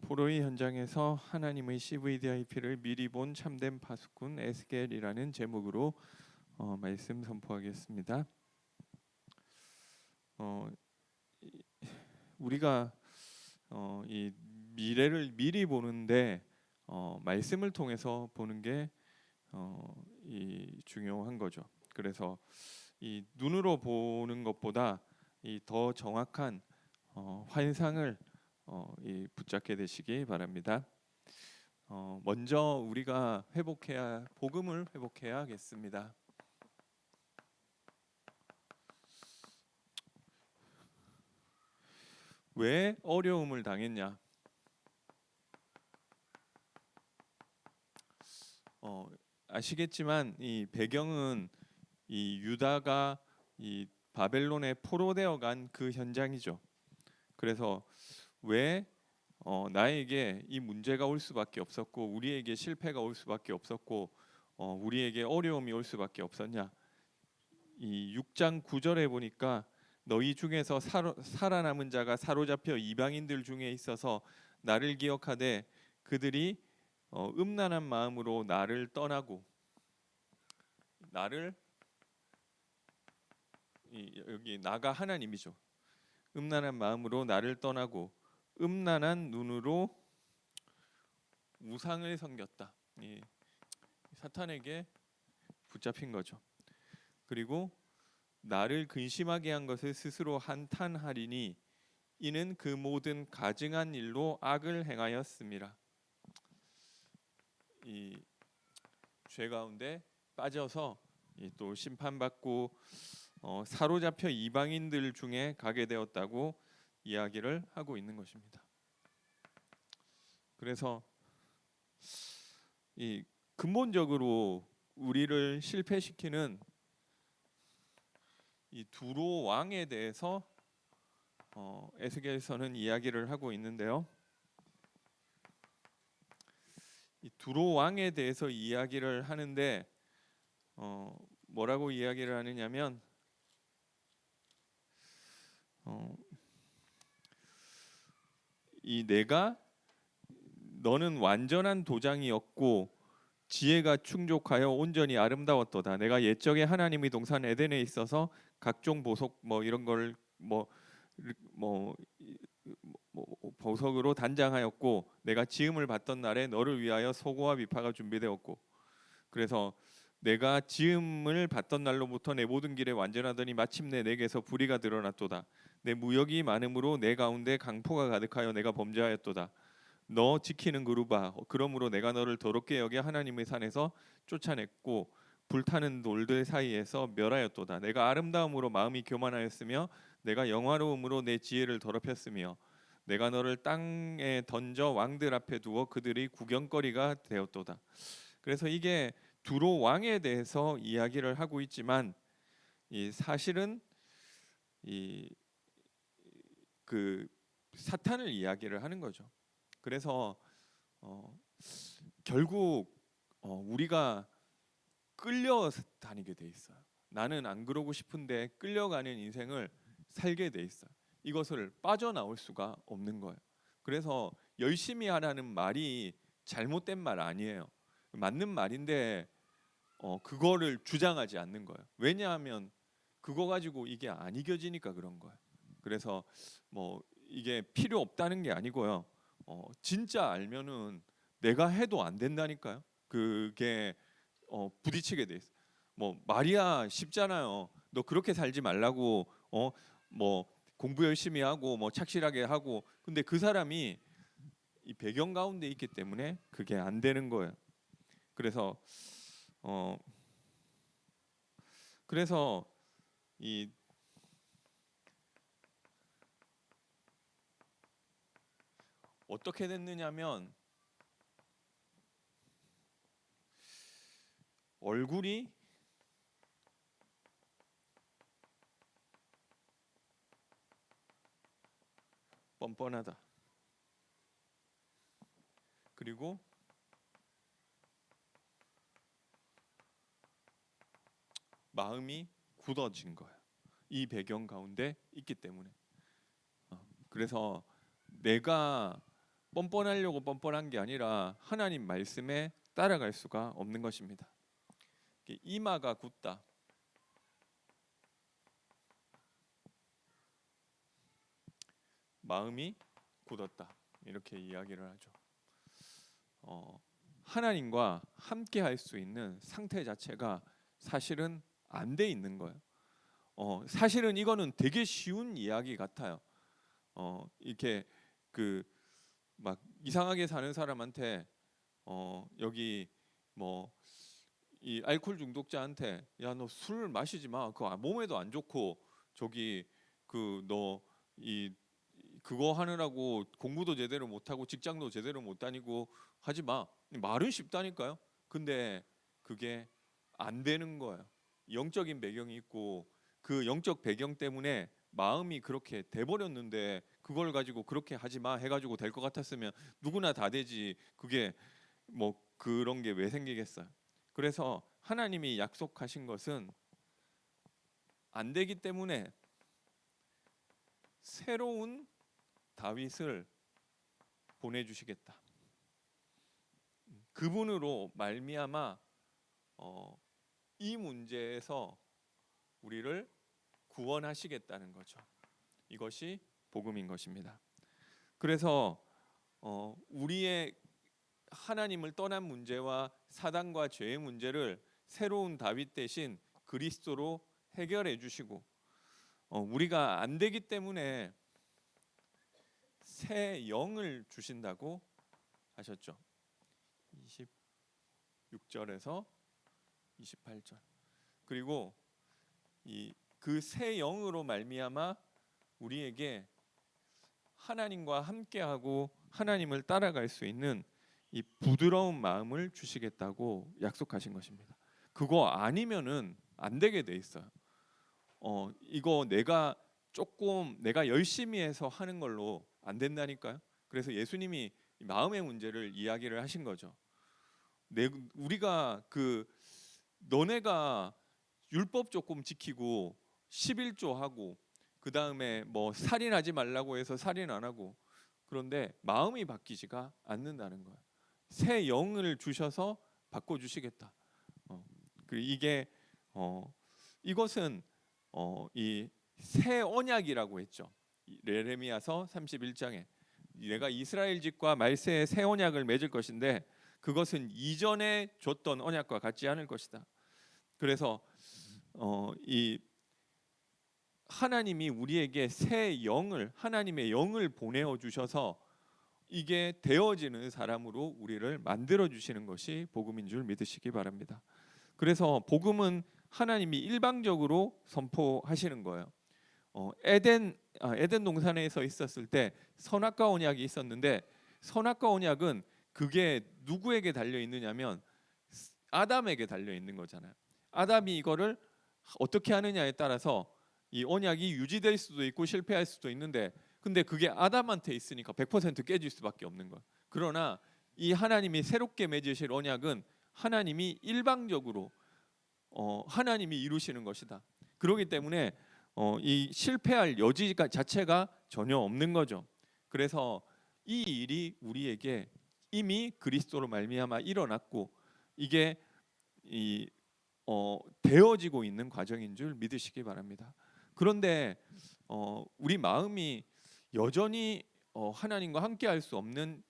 포로의 현장에서 하나님의 CVDIP를 미리 본 참된 파수꾼 에스겔이라는 제목으로 말씀 선포하겠습니다. 어, 우리가 이 미래를 미리 보는데 말씀을 통해서 보는 게 이 중요한 거죠. 그래서 이 눈으로 보는 것보다 이 더 정확한 환상을 이 붙잡게 되시기 바랍니다. 먼저 우리가 복음을 회복해야겠습니다. 왜 어려움을 당했냐? 아시겠지만 이 배경은 이 유다가 이 바벨론에 포로되어 간 그 현장이죠. 그래서 왜 나에게 이 문제가 올 수밖에 없었고 우리에게 실패가 올 수밖에 없었고 우리에게 어려움이 올 수밖에 없었냐? 이 6장 9절에 보니까 너희 중에서 살아남은 자가 사로잡혀 이방인들 중에 있어서 나를 기억하되 그들이 음란한 마음으로 나를 떠나고 나를 여기 나가 하나님이죠. 음란한 마음으로 나를 떠나고 음란한 눈으로 우상을 섬겼다. 사탄에게 붙잡힌 거죠. 그리고 나를 근심하게 한 것을 스스로 한탄하리니 이는 그 모든 가증한 일로 악을 행하였습니다. 이 죄 가운데 빠져서 또 심판받고 사로잡혀 이방인들 중에 가게 되었다고 이야기를 하고 있는 것입니다. 그래서 이 근본적으로 우리를 실패시키는 이 두로 왕에 대해서 에스겔서는 이야기를 하고 있는데요. 이 두로 왕에 대해서 이야기를 하는데 뭐라고 이야기를 하느냐면 이 내가 너는 완전한 도장이었고 지혜가 충족하여 온전히 아름다웠도다. 내가 옛적에 하나님의 동산 에덴에 있어서 각종 보석 이런 걸 뭐 보석으로 단장하였고 내가 지음을 받던 날에 너를 위하여 소고와 비파가 준비되었고 그래서 내가 지음을 받던 날로부터 내 모든 길에 완전하더니 마침내 내게서 불의가 드러났도다. 내 무역이 많음으로 내 가운데 강포가 가득하여 내가 범죄하였도다. 너 지키는 그루바 그러므로 내가 너를 더럽게 여겨 하나님의 산에서 쫓아냈고 불타는 돌들 사이에서 멸하였도다. 내가 아름다움으로 마음이 교만하였으며 내가 영화로움으로 내 지혜를 더럽혔으며 내가 너를 땅에 던져 왕들 앞에 두어 그들의 구경거리가 되었도다. 그래서 이게 두로 왕에 대해서 이야기를 하고 있지만 이 사실은 이 그 사탄을 이야기를 하는 거죠. 그래서 결국 우리가 끌려다니게 돼 있어요. 나는 안 그러고 싶은데 끌려가는 인생을 살게 돼 있어요. 이것을 빠져나올 수가 없는 거예요. 그래서 열심히 하라는 말이 잘못된 말 아니에요. 맞는 말인데 그거를 주장하지 않는 거예요. 왜냐하면 그거 가지고 이게 안 이겨지니까 그런 거예요. 그래서 이게 필요 없다는 게 아니고요. 진짜 알면은 내가 해도 안 된다니까요. 그게 부딪히게 돼 있어. 말이야 쉽잖아요. 너 그렇게 살지 말라고 뭐 공부 열심히 하고 착실하게 하고 근데 그 사람이 이 배경 가운데 있기 때문에 그게 안 되는 거예요. 그래서 어 그래서 이 어떻게 됐느냐면 얼굴이 뻔뻔하다. 그리고 마음이 굳어진 거야. 이 배경 가운데 있기 때문에. 그래서 내가 뻔뻔하려고 뻔뻔한 게 아니라 하나님 말씀에 따라갈 수가 없는 것입니다. 이마가 굳다, 마음이 굳었다, 이렇게 이야기를 하죠. 하나님과 함께 할 수 있는 상태 자체가 사실은 안 돼 있는 거예요. 사실은 이거는 되게 쉬운 이야기 같아요. 이렇게 그 막 이상하게 사는 사람한테 여기 뭐 이 알코올 중독자한테 야 너 술 마시지 마, 그거 몸에도 안 좋고 저기 그 너 이 그거 하느라고 공부도 제대로 못 하고 직장도 제대로 못 다니고 하지 마, 말은 쉽다니까요. 근데 그게 안 되는 거예요. 영적인 배경이 있고 그 영적 배경 때문에 마음이 그렇게 돼 버렸는데 그걸 가지고 그렇게 하지 마 해가지고 될 것 같았으면 누구나 다 되지, 그게 뭐 그런 게 왜 생기겠어요. 그래서 하나님이 약속하신 것은 안 되기 때문에 새로운 다윗을 보내주시겠다, 그분으로 말미암아 이 문제에서 우리를 구원하시겠다는 거죠. 이것이 복음인 것입니다. 그래서 우리의 하나님을 떠난 문제와 사단과 죄의 문제를 새로운 다윗 대신 그리스도로 해결해 주시고, 우리가 안 되기 때문에 새 영을 주신다고 하셨죠. 26절에서 28절. 그리고 그 새 영으로 말미암아 우리에게 하나님과 함께하고 하나님을 따라갈 수 있는 이 부드러운 마음을 주시겠다고 약속하신 것입니다. 그거 아니면은 안 되게 돼 있어요. 이거 내가 열심히 해서 하는 걸로 안 된다니까요. 그래서 예수님이 마음의 문제를 이야기를 하신 거죠. 우리가 너네가 율법 조금 지키고 11조 하고 그 다음에 뭐 살인하지 말라고 해서 살인 안 하고, 그런데 마음이 바뀌지가 않는다는 거예요. 새 영을 주셔서 바꿔 주시겠다. 이게 이것은 이 새 언약이라고 했죠. 예레미야서 31장에 내가 이스라엘 집과 말세의 새 언약을 맺을 것인데 그것은 이전에 줬던 언약과 같지 않을 것이다. 그래서 이 하나님이 우리에게 새 영을, 하나님의 영을 보내어 주셔서 이게 되어지는 사람으로 우리를 만들어 주시는 것이 복음인 줄 믿으시기 바랍니다. 그래서 복음은 하나님이 일방적으로 선포하시는 거예요. 에덴 동산에서 있었을 때 선악과 언약이 있었는데, 선악과 언약은 그게 누구에게 달려 있느냐면 아담에게 달려 있는 거잖아요. 아담이 이거를 어떻게 하느냐에 따라서 이 언약이 유지될 수도 있고 실패할 수도 있는데, 근데 그게 아담한테 있으니까 100% 깨질 수밖에 없는 거예요. 그러나 이 하나님이 새롭게 맺으실 언약은 하나님이 일방적으로 하나님이 이루시는 것이다. 그렇기 때문에 이 실패할 여지 자체가 전혀 없는 거죠. 그래서 이 일이 우리에게 이미 그리스도로 말미암아 일어났고 이게 되어지고 있는 과정인 줄 믿으시기 바랍니다. 그런데 우리 마음이 여전히 하나님과 함께할 수 없는,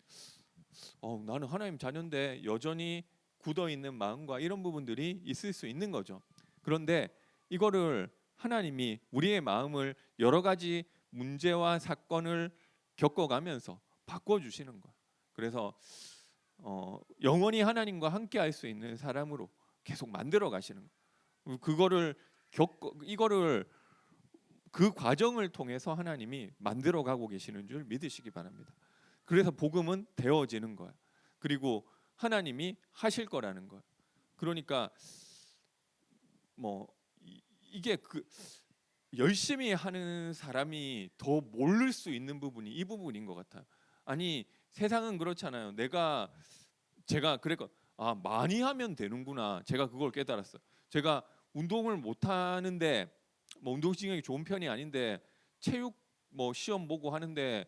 나는 하나님 자녀인데 여전히 굳어 있는 마음과 이런 부분들이 있을 수 있는 거죠. 그런데 이거를 하나님이 우리의 마음을 여러 가지 문제와 사건을 겪어가면서 바꿔주시는 거예요. 그래서 영원히 하나님과 함께할 수 있는 사람으로 계속 만들어 가시는 거예요. 이거를 그 과정을 통해서 하나님이 만들어 가고 계시는 줄 믿으시기 바랍니다. 그래서 복음은 되어지는 거예요. 그리고 하나님이 하실 거라는 거예요. 그러니까 뭐 이게 열심히 하는 사람이 더 모를 수 있는 부분이 이 부분인 것 같아요. 아니 세상은 그렇잖아요. 제가 그러니까 많이 하면 되는구나. 제가 그걸 깨달았어요. 제가 운동을 못 하는데 뭐 운동신경이 좋은 편이 아닌데 체육 뭐 시험 보고 하는데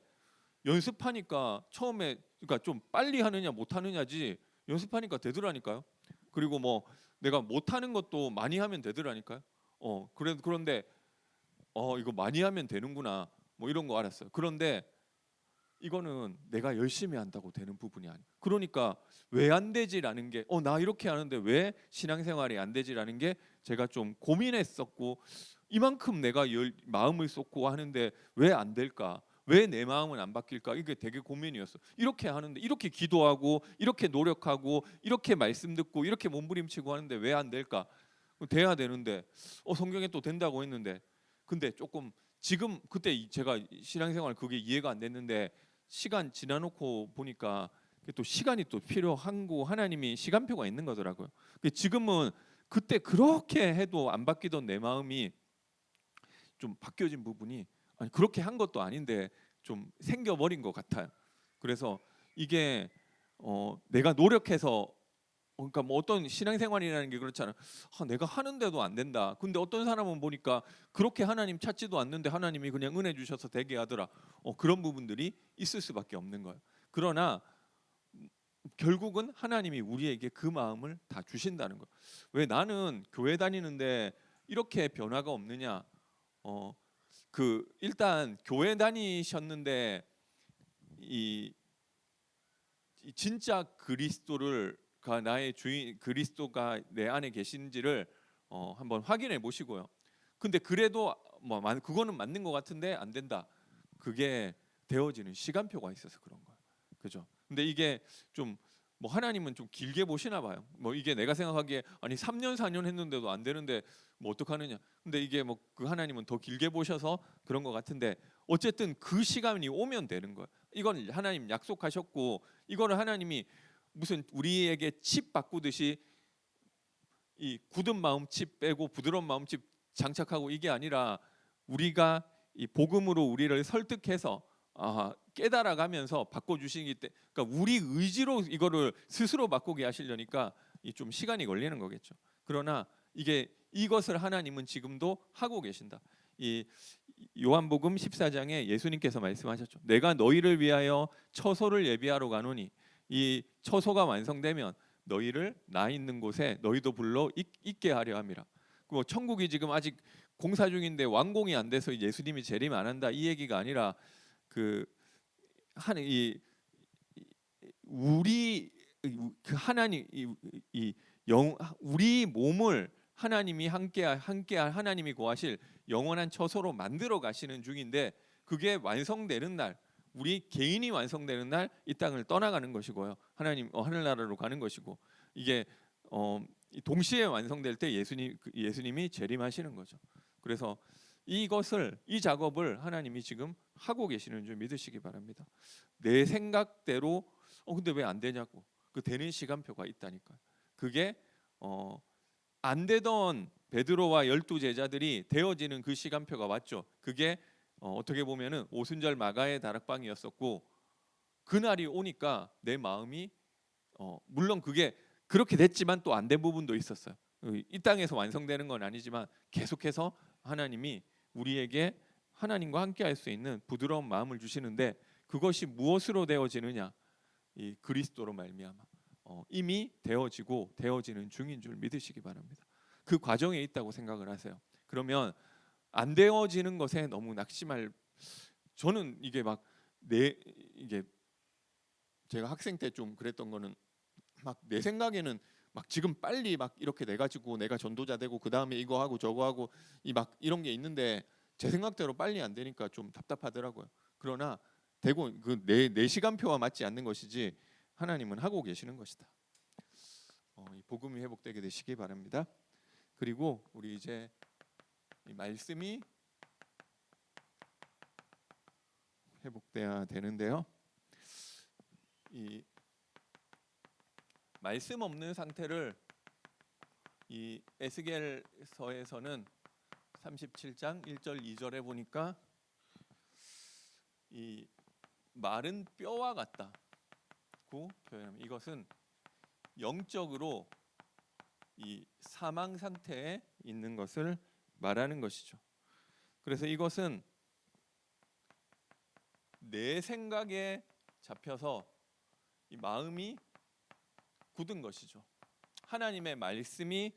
연습하니까 처음에 그러니까 좀 빨리 하느냐 못 하느냐지 연습하니까 되더라니까요. 그리고 뭐 내가 못 하는 것도 많이 하면 되더라니까요. 그런데 이거 많이 하면 되는구나 뭐 이런 거 알았어요. 그런데 이거는 내가 열심히 한다고 되는 부분이 아니에요. 그러니까 왜 안 되지라는 게 나 이렇게 하는데 왜 신앙생활이 안 되지라는 게 제가 좀 고민했었고, 이만큼 내가 마음을 쏟고 하는데 왜 안 될까? 왜 내 마음은 안 바뀔까? 이게 되게 고민이었어. 이렇게 하는데 이렇게 기도하고 이렇게 노력하고 이렇게 말씀 듣고 이렇게 몸부림치고 하는데 왜 안 될까? 돼야 되는데 성경에 또 된다고 했는데 근데 조금 지금 그때 제가 신앙생활 그게 이해가 안 됐는데 시간 지나놓고 보니까 또 시간이 또 필요한 거 하나님이 시간표가 있는 거더라고요. 지금은 그때 그렇게 해도 안 바뀌던 내 마음이 좀 바뀌어진 부분이 아니 그렇게 한 것도 아닌데 좀 생겨버린 것 같아요. 그래서 이게 내가 노력해서 그러니까 뭐 어떤 신앙생활이라는 게 그렇잖아요. 내가 하는데도 안 된다. 근데 어떤 사람은 보니까 그렇게 하나님 찾지도 않는데 하나님이 그냥 은혜 주셔서 되게 하더라. 그런 부분들이 있을 수밖에 없는 거예요. 그러나 결국은 하나님이 우리에게 그 마음을 다 주신다는 거예요. 왜 나는 교회 다니는데 이렇게 변화가 없느냐? 일단 교회 다니셨는데 이 진짜 그리스도가 나의 주인, 그리스도가 내 안에 계신지를 한번 확인해 보시고요. 근데 그래도 뭐 그거는 맞는 것 같은데 안 된다. 그게 되어지는 시간표가 있어서 그런 거예요. 그죠? 근데 이게 좀 뭐 하나님은 좀 길게 보시나 봐요. 뭐 이게 내가 생각하기에 아니 3년 4년 했는데도 안 되는데 뭐 어떡하느냐. 근데 이게 뭐 그 하나님은 더 길게 보셔서 그런 것 같은데 어쨌든 그 시간이 오면 되는 거예요. 이건 하나님 약속하셨고 이거를 하나님이 무슨 우리에게 칩 바꾸듯이 이 굳은 마음 칩 빼고 부드러운 마음 칩 장착하고 이게 아니라 우리가 이 복음으로 우리를 설득해서 깨달아가면서 바꿔주시기 때문에 그러니까 우리 의지로 이거를 스스로 바꾸게 하시려니까 좀 시간이 걸리는 거겠죠. 그러나 이것을 하나님은 지금도 하고 계신다. 이 요한복음 14장에 예수님께서 말씀하셨죠. 내가 너희를 위하여 처소를 예비하러 가노니 이 처소가 완성되면 너희를 나 있는 곳에 너희도 불러 있게 하려 함이라. 뭐 천국이 지금 아직 공사 중인데 완공이 안 돼서 예수님이 재림 안 한다 이 얘기가 아니라 이 우리 그 하나님 우리 몸을 하나님이 함께할 하나님이 거하실 영원한 처소로 만들어 가시는 중인데 그게 완성되는 날 우리 개인이 완성되는 날 이 땅을 떠나가는 것이고요. 하나님 하늘나라로 가는 것이고 이게 동시에 완성될 때 예수님이 재림하시는 거죠. 그래서 이 작업을 하나님이 지금 하고 계시는 줄 믿으시기 바랍니다. 내 생각대로 근데 왜 안 되냐고 그 되는 시간표가 있다니까요. 그게 안 되던 베드로와 12 제자들이 되어지는 그 시간표가 왔죠. 그게 어떻게 보면은 오순절 마가의 다락방이었었고 그날이 오니까 내 마음이 물론 그게 그렇게 됐지만 또 안 된 부분도 있었어요. 이 땅에서 완성되는 건 아니지만 계속해서 하나님이 우리에게 하나님과 함께할 수 있는 부드러운 마음을 주시는데 그것이 무엇으로 되어지느냐? 이 그리스도로 말미암아 이미 되어지는 중인 줄 믿으시기 바랍니다. 그 과정에 있다고 생각을 하세요. 그러면 안 되어지는 것에 너무 낙심할 저는 이게 이게 제가 학생 때 좀 그랬던 거는 막 내 생각에는 막 지금 빨리 막 이렇게 내 가지고 내가 전도자 되고 그 다음에 이거 하고 저거 하고 이런 게 있는데 제 생각대로 빨리 안 되니까 좀 답답하더라고요. 그러나 되고 내 시간표와 맞지 않는 것이지 하나님은 하고 계시는 것이다. 이 복음이 회복되게 되시기 바랍니다. 그리고 우리 이제 이 말씀이 회복돼야 되는데요. 이 말씀 없는 상태를 이 에스겔서에서는 37장 1절 2절에 보니까 이 마른 뼈와 같다고 표현합니다. 이것은 영적으로 이 사망 상태에 있는 것을 말하는 것이죠. 그래서 이것은 내 생각에 잡혀서 이 마음이 굳은 것이죠. 하나님의 말씀이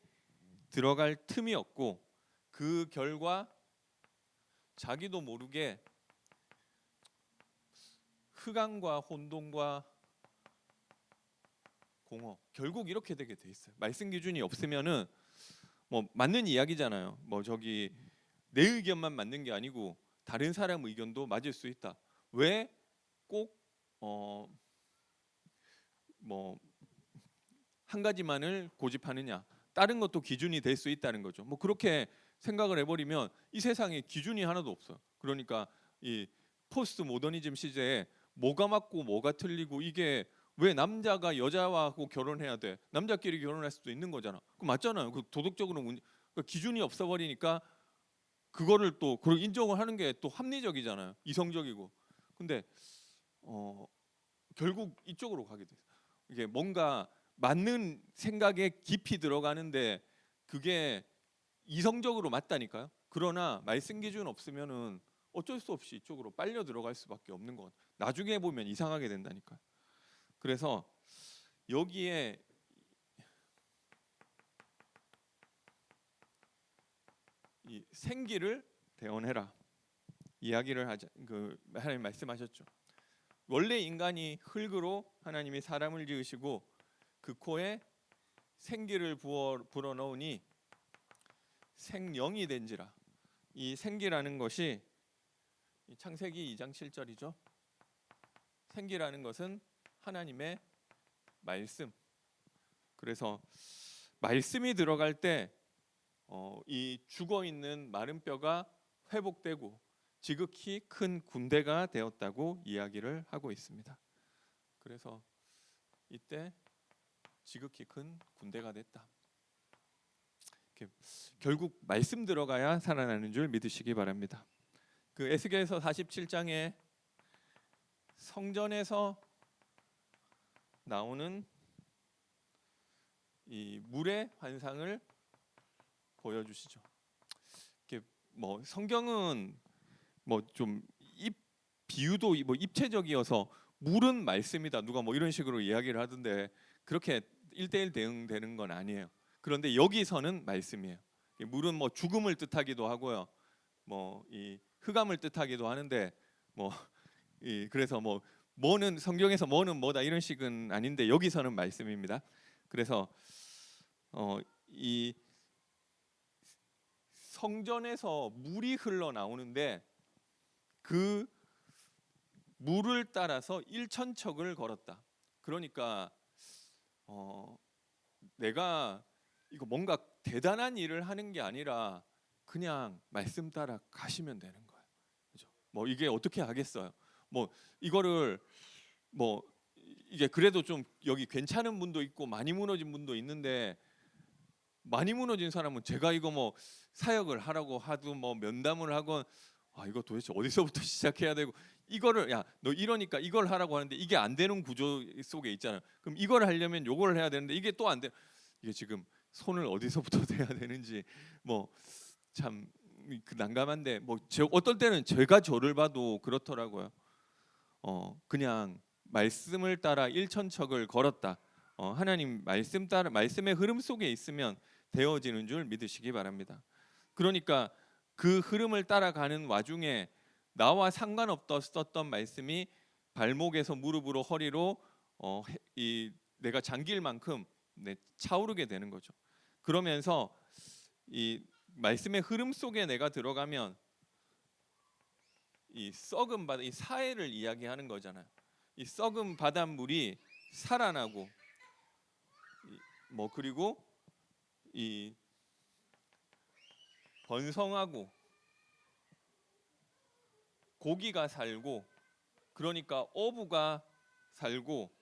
들어갈 틈이 없고 그 결과 자기도 모르게 흑암과 혼돈과 공허, 결국 이렇게 되게 돼 있어요. 말씀 기준이 없으면은 뭐 맞는 이야기잖아요. 뭐 저기 내 의견만 맞는 게 아니고 다른 사람 의견도 맞을 수 있다. 왜 꼭 뭐 한 가지만을 고집하느냐? 다른 것도 기준이 될 수 있다는 거죠. 뭐 그렇게 생각을 해버리면 이 세상에 기준이 하나도 없어요. 그러니까 이 포스트 모더니즘 시대에 뭐가 맞고 뭐가 틀리고 이게 왜 남자가 여자하고 결혼해야 돼? 남자끼리 결혼할 수도 있는 거잖아. 그 맞잖아요. 그 도덕적으로 그러니까 기준이 없어버리니까 그거를 또 그걸 인정을 하는 게 또 합리적이잖아요. 이성적이고. 근데 결국 이쪽으로 가게 돼요. 이게 뭔가 맞는 생각에 깊이 들어가는데 그게 이성적으로 맞다니까요. 그러나 말씀 기준 없으면은 어쩔 수 없이 이쪽으로 빨려 들어갈 수밖에 없는 것 같아요. 나중에 보면 이상하게 된다니까요. 그래서 여기에 이 생기를 대언해라 이야기를 하자. 그 하나님 말씀하셨죠. 원래 인간이 흙으로 하나님이 사람을 지으시고 그 코에 생기를 불어 넣으니 생령이 된지라. 이 생기라는 것이 창세기 2장 7절이죠. 생기라는 것은 하나님의 말씀. 그래서 말씀이 들어갈 때 이 죽어 있는 마른 뼈가 회복되고 지극히 큰 군대가 되었다고 이야기를 하고 있습니다. 그래서 이때 지극히 큰 군대가 됐다. 결국 말씀 들어가야 살아나는 줄 믿으시기 바랍니다. 그 에스겔서 47장에 성전에서 나오는 이 물의 환상을 보여주시죠. 이게 뭐 성경은 뭐 좀 비유도 뭐 입체적이어서 물은 말씀이다 누가 뭐 이런 식으로 이야기를 하던데 그렇게 1대1 대응되는 건 아니에요. 그런데 여기서는 말씀이에요. 물은 뭐 죽음을 뜻하기도 하고요. 뭐 이 흑암을 뜻하기도 하는데 뭐 그래서 뭐 뭐는 성경에서 뭐는 뭐다 이런 식은 아닌데 여기서는 말씀입니다. 그래서 이 성전에서 물이 흘러 나오는데 그 물을 따라서 1,000척을 걸었다. 그러니까 내가 이거 뭔가 대단한 일을 하는 게 아니라 그냥 말씀 따라 가시면 되는 거예요. 그죠? 뭐 이게 어떻게 하겠어요? 뭐 이거를 뭐 이게 그래도 좀 여기 괜찮은 분도 있고 많이 무너진 분도 있는데 많이 무너진 사람은 제가 이거 뭐 사역을 하라고 하도 뭐 면담을 하건 이거 도대체 어디서부터 시작해야 되고 이거를 야 너 이러니까 이걸 하라고 하는데 이게 안 되는 구조 속에 있잖아요. 그럼 이걸 하려면 요걸 해야 되는데 이게 또 안 돼. 이게 지금 손을 어디서부터 대야 되는지 뭐 참 그 난감한데 뭐 어떨 때는 제가 저를 봐도 그렇더라고요. 그냥 말씀을 따라 1,000척을 걸었다. 하나님 말씀 따라 말씀의 흐름 속에 있으면 되어지는 줄 믿으시기 바랍니다. 그러니까 그 흐름을 따라가는 와중에 나와 상관없었던 말씀이 발목에서 무릎으로 허리로 내가 잠길 만큼 차오르게 되는 거죠. 그러면서 이 말씀의 흐름 속에 내가 들어가면 이 썩은 바다, 이 사해를 이야기하는 거잖아요. 이 썩은 바닷물이 살아나고 뭐 그리고 이 번성하고 고기가 살고 그러니까 어부가 살고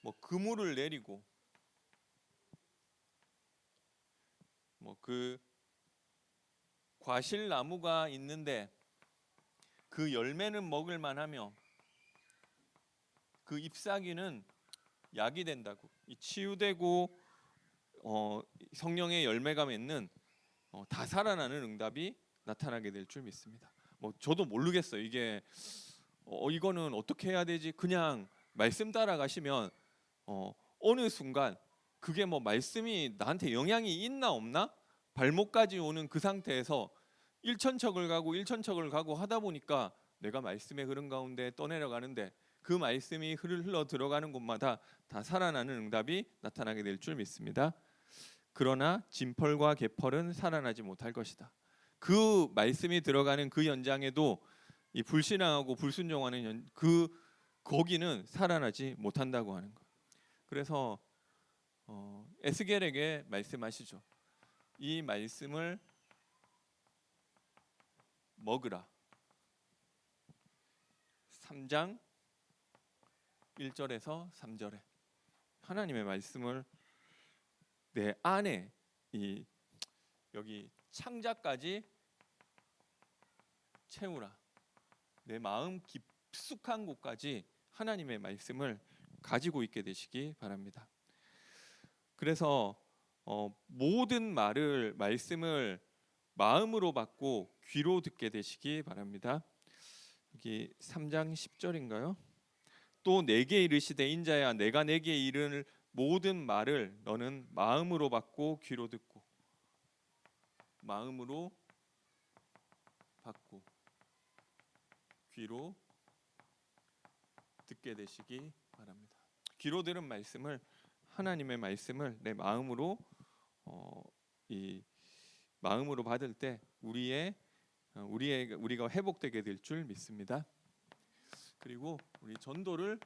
뭐 그물을 내리고 뭐 그 과실나무가 있는데 그 열매는 먹을 만하며 그 잎사귀는 약이 된다고. 이 치유되고 성령의 열매가 맺는 다 살아나는 응답이 나타나게 될 줄 믿습니다. 뭐 저도 모르겠어요. 이게 이거는 어떻게 해야 되지? 그냥 말씀 따라가시면 어느 순간 그게 뭐 말씀이 나한테 영향이 있나 없나? 발목까지 오는 그 상태에서 일천척을 가고 하다 보니까 내가 말씀의 흐름 가운데 떠내려가는데 그 말씀이 흘러 들어가는 곳마다 다 살아나는 응답이 나타나게 될 줄 믿습니다. 그러나 진펄과 개펄은 살아나지 못할 것이다. 그 말씀이 들어가는 그 현장에도 이 불신앙하고 불순종하는 거기는 살아나지 못한다고 하는 것. 그래서 에스겔에게 말씀하시죠. 이 말씀을 먹으라. 3장 1절에서 3절에 하나님의 말씀을 내 안에 여기 창자까지 채우라. 내 마음 깊숙한 곳까지 하나님의 말씀을 가지고 있게 되시기 바랍니다. 그래서 모든 말씀을 마음으로 받고 귀로 듣게 되시기 바랍니다. 여기 3장 10절인가요? 또 내게 이르시되 인자야 내가 내게 이르는 모든 말을 너는 마음으로 받고 귀로 듣고 마음으로 받고 귀로 듣게 되시기 바랍니다. 귀로 들은 말씀을 하나님의 말씀을 내 마음으로 이 마음으로 받을 때 우리가 회복되게 될 줄 믿습니다. 그리고 우리 전도를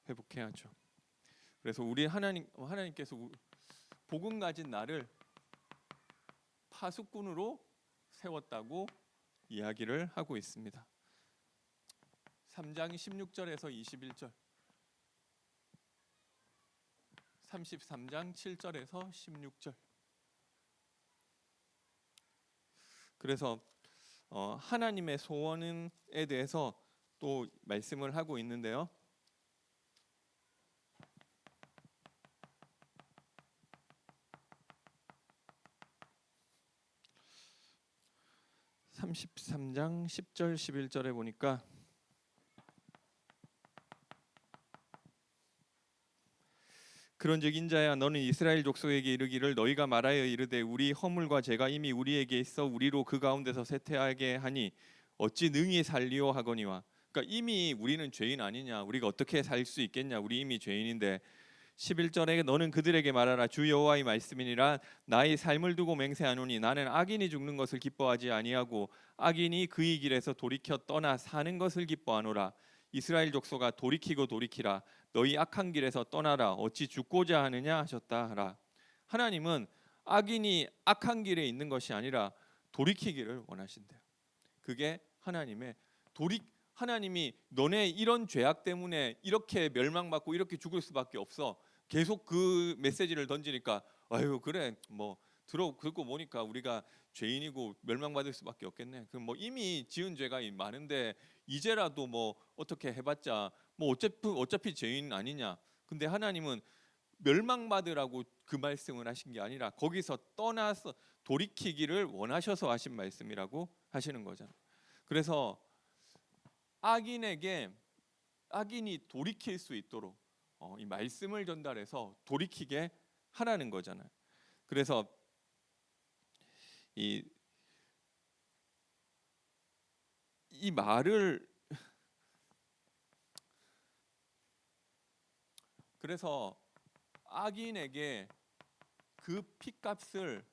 회복해야죠. 그래서 하나님께서 복음 가진 나를 파수꾼으로 세웠다고 이야기를 하고 있습니다. 3장 16절에서 21절, 33장 7절에서 16절. 그래서 하나님의 소원에 대해서 또 말씀을 하고 있는데요. 33장 10절 11절에 보니까 그런즉 인자야 너는 이스라엘 족속에게 이르기를 너희가 말하여 이르되 우리 허물과 죄가 이미 우리에게 있어 우리로 그 가운데서 쇠퇴하게 하니 어찌 능히 살리오 하거니와. 그러니까 이미 우리는 죄인 아니냐, 우리가 어떻게 살 수 있겠냐, 우리 이미 죄인인데 11절에 너는 그들에게 말하라 주 여호와의 말씀이니라 나의 삶을 두고 맹세하노니 나는 악인이 죽는 것을 기뻐하지 아니하고 악인이 그의 길에서 돌이켜 떠나 사는 것을 기뻐하노라. 이스라엘 족속아 돌이키고 돌이키라 너희 악한 길에서 떠나라 어찌 죽고자 하느냐 하셨다 하라. 하나님은 악인이 악한 길에 있는 것이 아니라 돌이키기를 원하신대요. 그게 하나님이 너네 이런 죄악 때문에 이렇게 멸망받고 이렇게 죽을 수밖에 없어. 계속 그 메시지를 던지니까 아유 그래 뭐 듣고 보니까 우리가 죄인이고 멸망받을 수밖에 없겠네. 그 뭐 이미 지은 죄가 많은데 이제라도 뭐 어떻게 해봤자 뭐 어차피 죄인 아니냐. 근데 하나님은 멸망받으라고 그 말씀을 하신 게 아니라 거기서 떠나서 돌이키기를 원하셔서 하신 말씀이라고 하시는 거잖아요. 그래서 악인이 돌이킬 수 있도록 이 말씀을 전달해서 돌이키게 하라는 거잖아요. 그래서 이 말을 그래서 악인에게 그 핏값을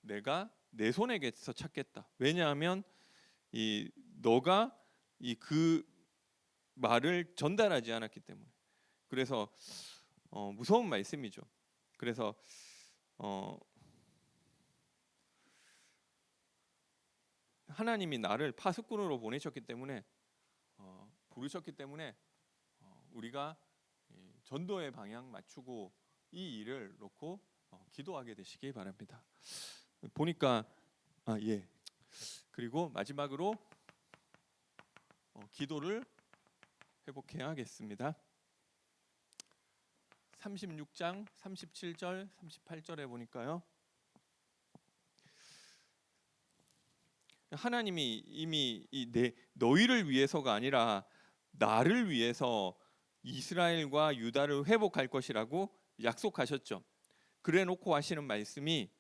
내가 내 손에게서 찾겠다. 왜냐하면 너가 그 말을 전달하지 않았기 때문에. 그래서 무서운 말씀이죠. 그래서 하나님이 나를 파수꾼으로 보내셨기 때문에 부르셨기 때문에 우리가 전도의 방향 맞추고 이 일을 놓고 기도하게 되시기 바랍니다. 보니까 예. 그리고 마지막으로 기도를 회복해야 하겠습니다. 36장 37절 38절에 보니까요. 하나님이 이미 너희를 위해서가 아니라 나를 위해서 이스라엘과 유다를 회복할 것이라고 약속하셨죠. 그래 놓고 하시는 말씀이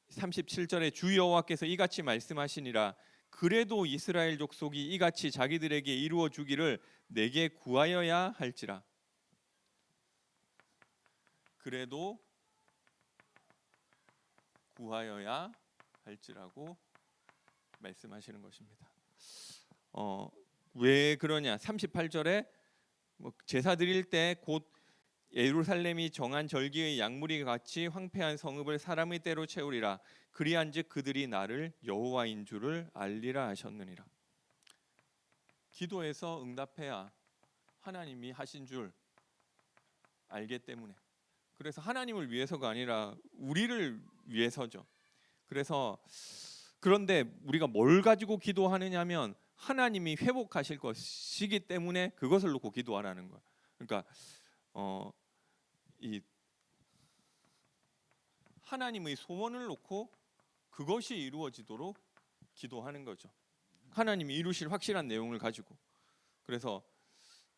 37절에 주 여호와께서 이같이 말씀하시니라. 그래도 이스라엘 족속이 이같이 자기들에게 이루어 주기를 내게 구하여야 할지라. 그래도 구하여야 할지라고 말씀하시는 것입니다. 왜 그러냐? 38절에 제사 드릴 때 곧 예루살렘이 정한 절기의 양무리 같이 황폐한 성읍을 사람의 때로 채우리라. 그리한즉 그들이 나를 여호와인 줄을 알리라 하셨느니라. 기도해서 응답해야 하나님이 하신 줄 알기 때문에. 그래서 하나님을 위해서가 아니라 우리를 위해서죠. 그래서 그런데 우리가 뭘 가지고 기도하느냐면 하나님이 회복하실 것이기 때문에 그것을 놓고 기도하라는 거야. 그러니까 이 하나님의 소원을 놓고 그것이 이루어지도록 기도하는 거죠. 하나님이 이루실 확실한 내용을 가지고. 그래서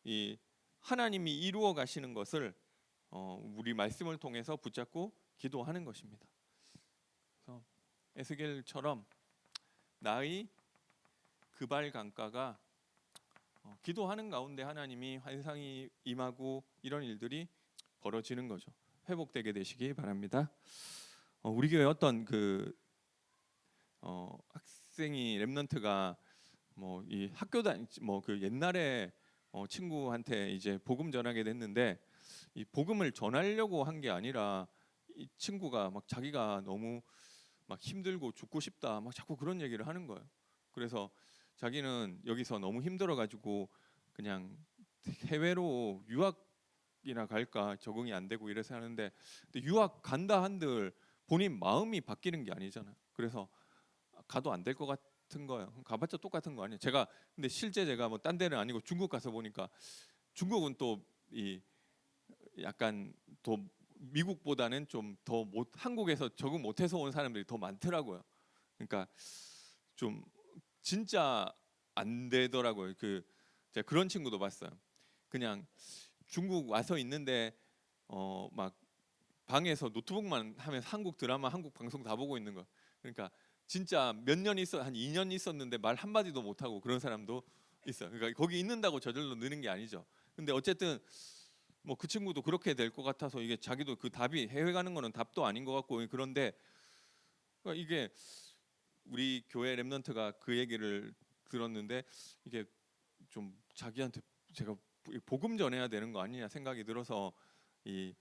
이 하나님이 이루어 가시는 것을 우리 말씀을 통해서 붙잡고 기도하는 것입니다. 그래서 에스겔처럼 나의 그발 강가가 기도하는 가운데 하나님이 환상이 임하고 이런 일들이 벌어지는 거죠. 회복되게 되시기 바랍니다. 우리 교회 어떤 학생이 랩런트가 이 학교 그 옛날에 친구한테 이제 복음 전하게 됐는데 이 복음을 전하려고 한 게 아니라 이 친구가 막 자기가 너무 막 힘들고 죽고 싶다 막 자꾸 그런 얘기를 하는 거예요. 그래서 자기는 여기서 너무 힘들어 가지고 그냥 해외로 유학이나 갈까 적응이 안 되고 이래서 하는데 근데 유학 간다 한들 본인 마음이 바뀌는 게 아니잖아요. 그래서 가도 안 될 것 같은 거예요. 가봤자 똑같은 거 아니에요. 제가 근데 실제 제가 뭐 딴 데는 아니고 중국 가서 보니까 중국은 또 이 약간 더 미국보다는 좀 더 한국에서 적응 못해서 온 사람들이 더 많더라고요. 그러니까 좀 진짜 안 되더라고요. 제가 그런 친구도 봤어요. 그냥 중국 와서 있는데 막 방에서 노트북만 하면서 한국 드라마, 한국 방송 다 보고 있는 거. 그러니까 진짜 몇 년 한 2년 있었는데 말 한마디도 못 하고 그런 사람도 있어요. 그러니까 거기 있는다고 저절로 느는 게 아니죠. 근데 어쨌든 그 친구도 그렇게 될 것 같아서 이게 자기도 그 답이 해외 가는 거는 답도 아닌 것 같고 그런데 그러니까 이게 우리 교회 랩런트가 그 얘기를 들었는데 이게 좀 자기한테 제가 복음 전해야 되는 거 아니냐 생각이 들어서 이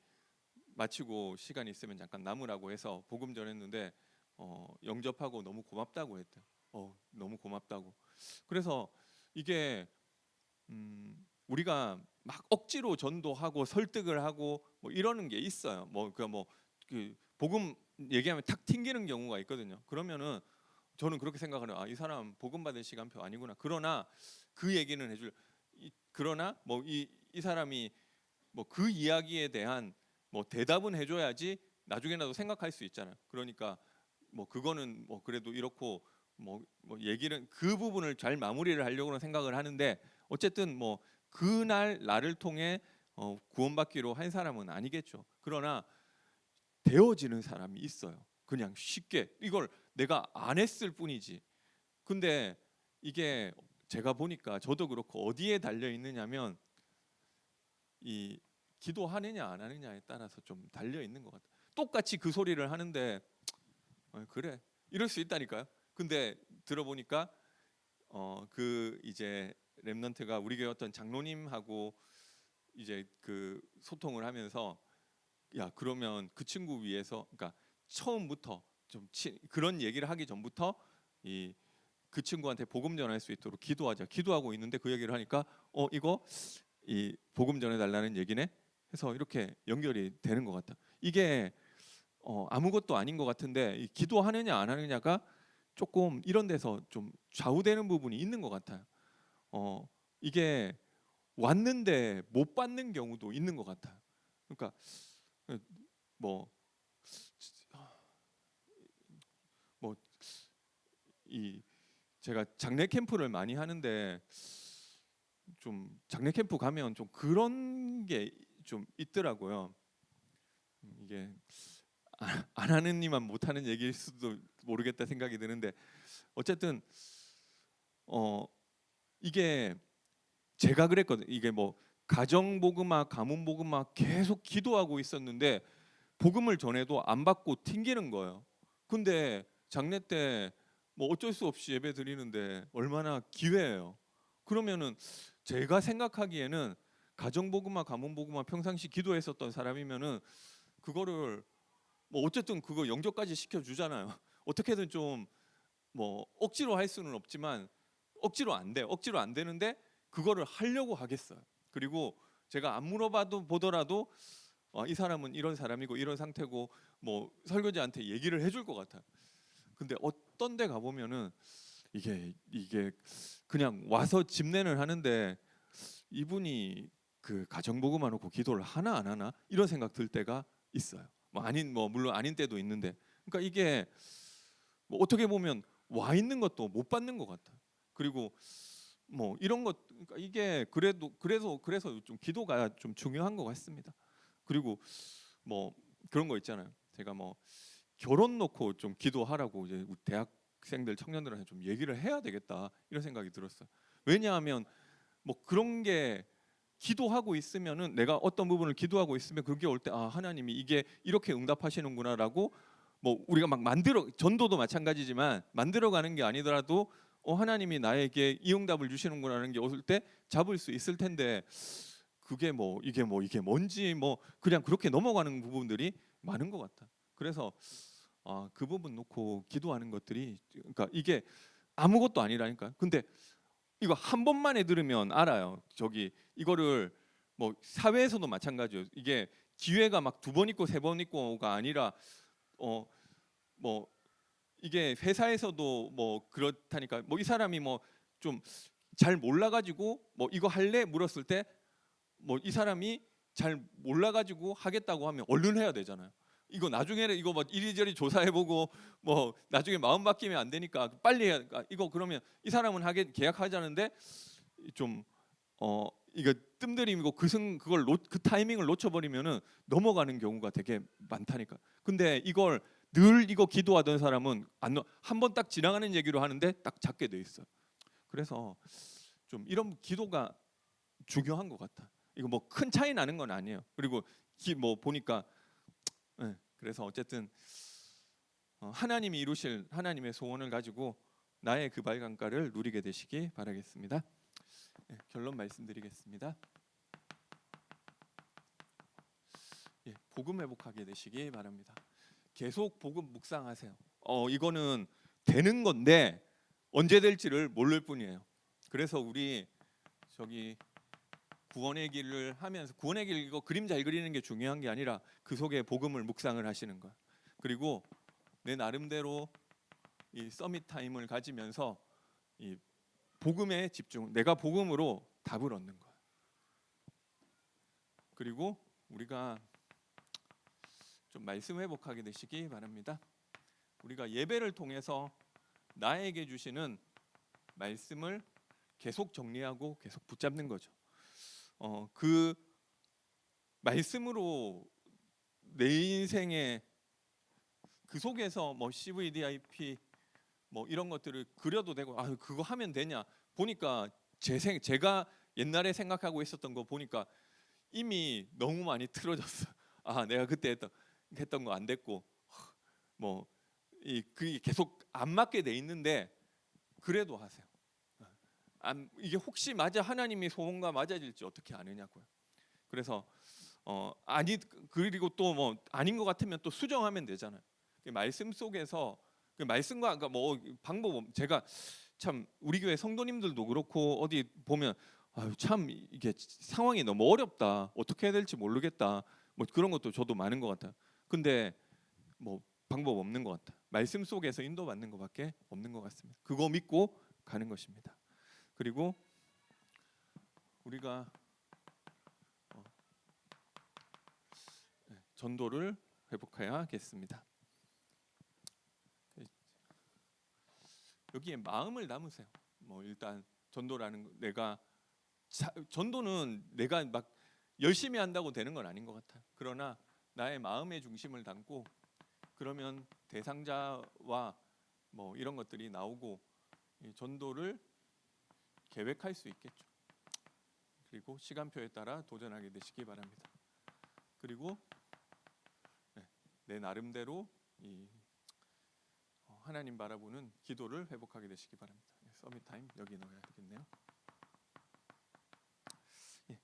마치고 시간이 있으면 잠깐 남으라고 해서 복음 전했는데 영접하고 너무 고맙다고 했대요. 너무 고맙다고. 그래서 이게 우리가 막 억지로 전도하고 설득을 하고 이러는 게 있어요. 그 복음 얘기하면 탁 튕기는 경우가 있거든요. 그러면은 저는 그렇게 생각을 해요. 이 사람 복음 받을 시간표 아니구나. 그러나 그 얘기는 해줄. 그러나 이 사람이 그 이야기에 대한 대답은 해줘야지 나중에라도 생각할 수 있잖아요. 그러니까 그거는 그래도 이렇고 얘기는 그 부분을 잘 마무리를 하려고는 생각을 하는데 어쨌든 그날 나를 통해 구원받기로 한 사람은 아니겠죠. 그러나 되어지는 사람이 있어요. 그냥 쉽게 이걸 내가 안 했을 뿐이지. 근데 이게 제가 보니까 저도 그렇고 어디에 달려 있느냐면 이 기도하느냐 안 하느냐에 따라서 좀 달려 있는 것 같아요. 똑같이 그 소리를 하는데 그래 이럴 수 있다니까요. 근데 들어보니까 그 이제 렘넌트가 우리 교회 어떤 장로님하고 이제 그 소통을 하면서 야 그러면 그 친구 위해서 그러니까 처음부터 그런 얘기를 하기 전부터 그 친구한테 복음 전할 수 있도록 기도하자. 기도하고 있는데 그 얘기를 하니까 이거 이 복음 전해 달라는 얘기네 해서 이렇게 연결이 되는 것 같다. 이게 아무것도 아닌 것 같은데 기도하느냐 안 하느냐가 조금 이런 데서 좀 좌우되는 부분이 있는 것 같아요. 이게 왔는데 못 받는 경우도 있는 것 같아요. 그러니까 뭐, 뭐 이 제가 장례 캠프를 많이 하는데 좀 장례 캠프 가면 좀 그런 게 좀 있더라고요. 이게 안 하는 이만 못 하는 얘기일 수도 모르겠다 생각이 드는데 어쨌든 이게 제가 그랬거든. 이게 뭐 가정 복음화, 가문 복음화 계속 기도하고 있었는데 복음을 전해도 안 받고 튕기는 거예요. 근데 장례 때 뭐 어쩔 수 없이 예배 드리는데 얼마나 기회예요. 그러면은 제가 생각하기에는 가정 복음화, 가문 복음화 평상시 기도했었던 사람이면은 그거를 뭐 어쨌든 그거 영접까지 시켜 주잖아요. 어떻게든 좀 뭐 억지로 할 수는 없지만 억지로 안 돼. 억지로 안 되는데 그거를 하려고 하겠어요. 그리고 제가 안 물어봐도 보더라도 이 사람은 이런 사람이고 이런 상태고 뭐 설교지한테 얘기를 해줄 것 같아요. 근데 어떤 데 가보면은 이게 그냥 와서 집례를 하는데 이분이 그 가정복음만 놓고 기도를 하나 안 하나 이런 생각 들 때가 있어요. 뭐 물론 아닌 때도 있는데 그러니까 이게 뭐 어떻게 보면 와 있는 것도 못 받는 것 같아. 그리고 뭐 이런 것 그러니까 이게 그래서 좀 기도가 좀 중요한 것 같습니다. 그리고 뭐 그런 거 있잖아요. 제가 뭐 결혼 놓고 좀 기도하라고 이제 우리 대학생들 청년들한테 좀 얘기를 해야 되겠다 이런 생각이 들었어요. 왜냐하면 뭐 그런 게 기도하고 있으면은 내가 어떤 부분을 기도하고 있으면 그게 올 때 하나님이 이게 이렇게 응답하시는구나라고 뭐 우리가 막 전도도 마찬가지지만 만들어가는 게 아니더라도 하나님이 나에게 이 응답을 주시는구나라는 게 올 때 잡을 수 있을 텐데 그게 뭐 이게 뭔지 뭐 그냥 그렇게 넘어가는 부분들이 많은 것 같아. 그래서 그 부분 놓고 기도하는 것들이 그러니까 이게 아무것도 아니라니까. 근데 이거 한 번만에 들으면 알아요. 이거를 뭐 사회에서도 마찬가지예요. 이게 기회가 막 두 번 있고 세 번 있고가 아니라 뭐 이게 회사에서도 뭐 그렇다니까. 뭐 이 사람이 뭐 좀 잘 몰라가지고 뭐 이거 할래 물었을 때 뭐 이 사람이 잘 몰라가지고 하겠다고 하면 얼른 해야 되잖아요. 이거 나중에는 이거 뭐 이리저리 조사해보고 뭐 나중에 마음 바뀌면 안 되니까 빨리 해야. 이거 그러면 이 사람은 계약하자는데 좀 이거 뜸들이고 그 타이밍을 놓쳐버리면은 넘어가는 경우가 되게 많다니까. 근데 이걸 늘 이거 기도하던 사람은 한 번 딱 지나가는 얘기로 하는데 딱 잡게 돼 있어. 그래서 좀 이런 기도가 중요한 것 같아. 이거 뭐 큰 차이 나는 건 아니에요. 그리고 뭐 보니까 그래서 어쨌든 하나님이 이루실 하나님의 소원을 가지고 나의 그 발광가를 누리게 되시기 바라겠습니다. 결론 말씀드리겠습니다. 복음 회복하게 되시기 바랍니다. 계속 복음 묵상하세요. 이거는 되는 건데 언제 될지를 모를 뿐이에요. 그래서 우리 구원의 길을 하면서 구원의 길 이거 그림 잘 그리는 게 중요한 게 아니라 그 속에 복음을 묵상을 하시는 거야. 그리고 내 나름대로 이 서밋 타임을 가지면서 이 복음에 집중, 내가 복음으로 답을 얻는 거야. 그리고 우리가 좀 말씀 회복하게 되시기 바랍니다. 우리가 예배를 통해서 나에게 주시는 말씀을 계속 정리하고 계속 붙잡는 거죠. 그 말씀으로 내 인생에 그 속에서 뭐 CVDIP 뭐 이런 것들을 그려도 되고 그거 하면 되냐 보니까 제가 옛날에 생각하고 있었던 거 보니까 이미 너무 많이 틀어졌어. 내가 그때 했던 거 안 됐고 뭐 그게 계속 안 맞게 돼 있는데 그래도 하세요. 이게 혹시 맞아 하나님의 소원과 맞아질지 어떻게 아느냐고요. 그래서 그리고 또 뭐 아닌 것 같으면 또 수정하면 되잖아요. 말씀 속에서 그 말씀과 그러니까 뭐 방법 제가 참 우리 교회 성도님들도 그렇고 어디 보면 참 이게 상황이 너무 어렵다. 어떻게 해야 될지 모르겠다. 뭐 그런 것도 저도 많은 것 같아요. 근데 뭐 방법 없는 것 같아. 말씀 속에서 인도받는 것밖에 없는 것 같습니다. 그거 믿고 가는 것입니다. 그리고 우리가 전도를 회복해야겠습니다. 여기에 마음을 담으세요. 뭐 일단 전도라는 전도는 내가 막 열심히 한다고 되는 건 아닌 것 같아요. 그러나 나의 마음의 중심을 담고 그러면 대상자와 뭐 이런 것들이 나오고 이 전도를 계획할 수 있겠죠. 그리고 시간표에 따라 도전하게 되시기 바랍니다. 그리고 내 나름대로 이 하나님 바라보는 기도를 회복하게 되시기 바랍니다. 서밋 타임 여기 넣어야 되겠네요.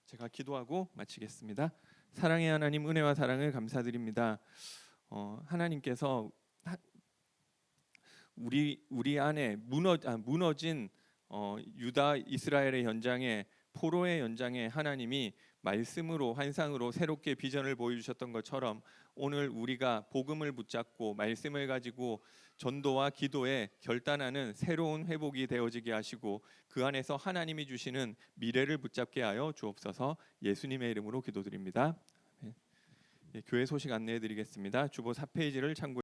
제가 기도하고 마치겠습니다. 사랑의 하나님, 은혜와 사랑을 감사드립니다. 하나님께서 우리 안에 무너진 유다 이스라엘의 현장에, 포로의 현장에 하나님이 말씀으로, 환상으로 새롭게 비전을 보여주셨던 것처럼 오늘 우리가 복음을 붙잡고 말씀을 가지고 전도와 기도에 결단하는 새로운 회복이 되어지게 하시고 그 안에서 하나님이 주시는 미래를 붙잡게 하여 주옵소서. 예수님의 이름으로 기도드립니다. 교회 소식 안내해 드리겠습니다. 주보 4페이지를 참고해